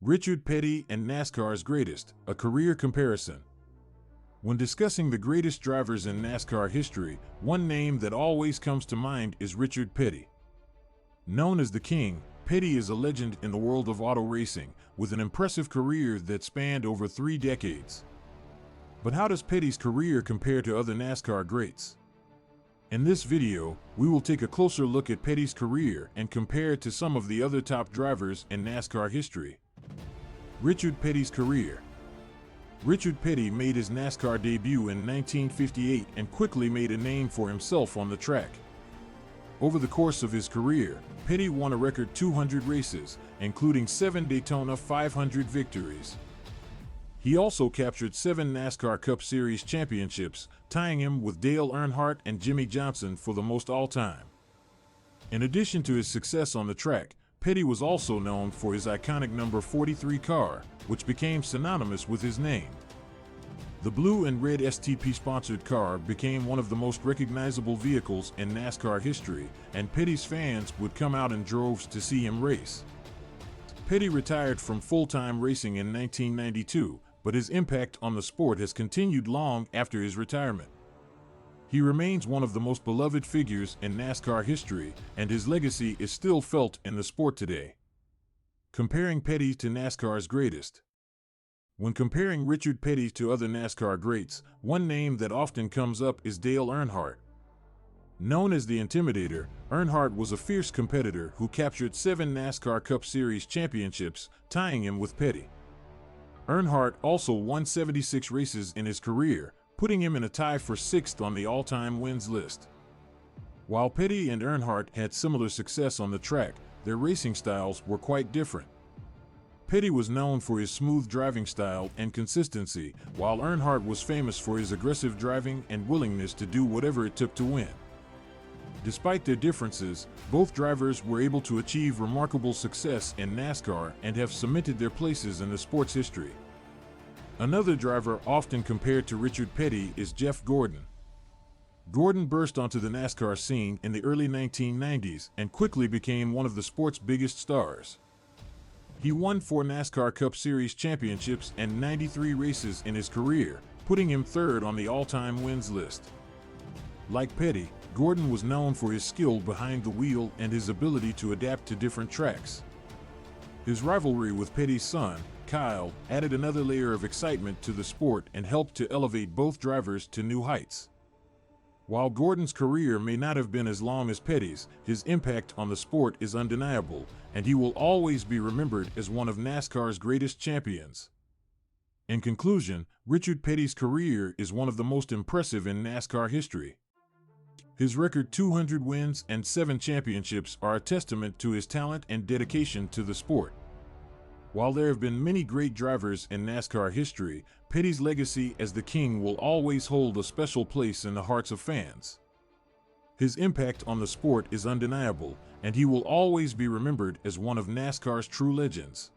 Richard Petty and NASCAR's greatest, a career comparison. When discussing the greatest drivers in NASCAR history, one name that always comes to mind is Richard Petty. Known as the King, Petty is a legend in the world of auto racing, with an impressive career that spanned over 3 decades. But how does Petty's career compare to other NASCAR greats? In this video, we will take a closer look at Petty's career and compare it to some of the other top drivers in NASCAR history. Richard Petty's career. Richard Petty made his NASCAR debut in 1958 and quickly made a name for himself on the track. Over the course of his career, Petty won a record 200 races, including 7 Daytona 500 victories. He also captured 7 NASCAR Cup Series championships, tying him with Dale Earnhardt and Jimmy Johnson for the most all-time. In addition to his success on the track, Petty was also known for his iconic number 43 car, which became synonymous with his name. The blue and red STP-sponsored car became one of the most recognizable vehicles in NASCAR history, and Petty's fans would come out in droves to see him race. Petty retired from full-time racing in 1992, but his impact on the sport has continued long after his retirement. He remains one of the most beloved figures in NASCAR history, and his legacy is still felt in the sport today. Comparing Petty to NASCAR's greatest. When comparing Richard Petty to other NASCAR greats, one name that often comes up is Dale Earnhardt. Known as the Intimidator, Earnhardt was a fierce competitor who captured 7 NASCAR Cup Series championships, tying him with Petty. Earnhardt also won 76 races in his career, putting him in a tie for 6th on the all-time wins list. While Petty and Earnhardt had similar success on the track, their racing styles were quite different. Petty was known for his smooth driving style and consistency, while Earnhardt was famous for his aggressive driving and willingness to do whatever it took to win. Despite their differences, both drivers were able to achieve remarkable success in NASCAR and have cemented their places in the sport's history. Another driver often compared to Richard Petty is Jeff Gordon. Gordon burst onto the NASCAR scene in the early 1990s and quickly became one of the sport's biggest stars. He won 4 NASCAR Cup Series championships and 93 races in his career, putting him 3rd on the all-time wins list. Like Petty, Gordon was known for his skill behind the wheel and his ability to adapt to different tracks. His rivalry with Petty's son, Kyle, added another layer of excitement to the sport and helped to elevate both drivers to new heights. While Gordon's career may not have been as long as Petty's, his impact on the sport is undeniable, and he will always be remembered as one of NASCAR's greatest champions. In conclusion, Richard Petty's career is one of the most impressive in NASCAR history. His record 200 wins and 7 championships are a testament to his talent and dedication to the sport. While there have been many great drivers in NASCAR history, Petty's legacy as the King will always hold a special place in the hearts of fans. His impact on the sport is undeniable, and he will always be remembered as one of NASCAR's true legends.